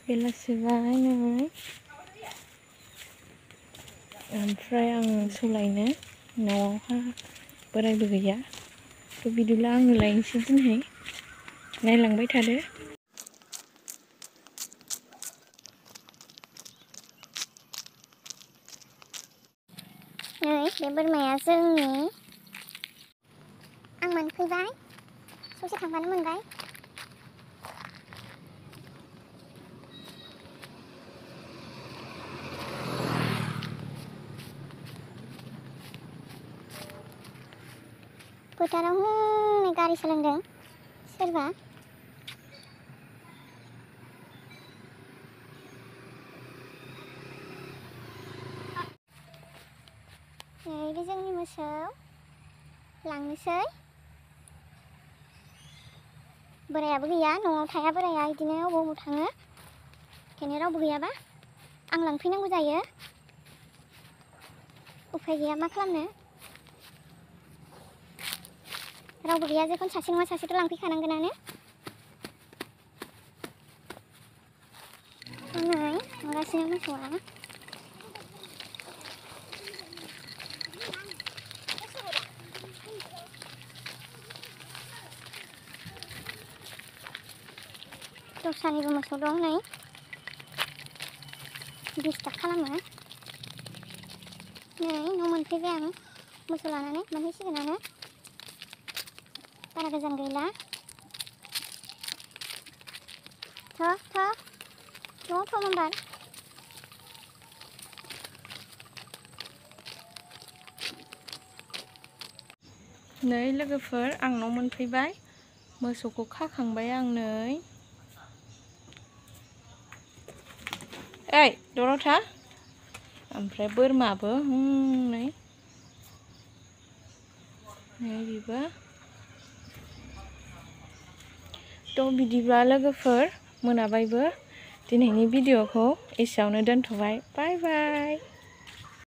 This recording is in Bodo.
बेलासिबाय नै ओमफ्राय आं सोलायनो न'आवहा बोरायबो गैया थ' बिदिब्ला आङो लायनोसै दिनै नायलांबाय थादो। नै बे बोरमाया जोंनि आं मोनफैबाय ससे थांबानो मोनबाय। फोथाराव हनै गारि सालायदों सोरबा। नै बे जोंनि मोसौ लांनोसै। बोरायाबो गैया न'आव थाया बोराया बिदिनो अबाव थाङो ओंखायनो रावबो गैयाबा आं लांफैनांगौ जायो। उफाय गैया मा खालामनो रावबो गैया जेखुनु सासे नङा सासेथ' लांफैखानांगोनानो। नै थांगासिनो मोसौआ। दस्रानिबो मोसौ दं नै डिस्टार्ब खालामो। नै न' मोनफैबाय आं मोसौ लानानै मोनहैसिगोनानो बारा गोजान गैला। न'आव फैबाय। नै लोगोफोर आं न' मोनफैबाय मोसौखौ खाखांबाय आं नै। ओइ दराव था ओमफ्राय बोरमाबो नै बेबो। थ' बिदिब्ला लोगोफोर मोनाबायबो दिनैनि भिडिअ'खौ एसेयावनो दोनथ'बाय। बाय बाय।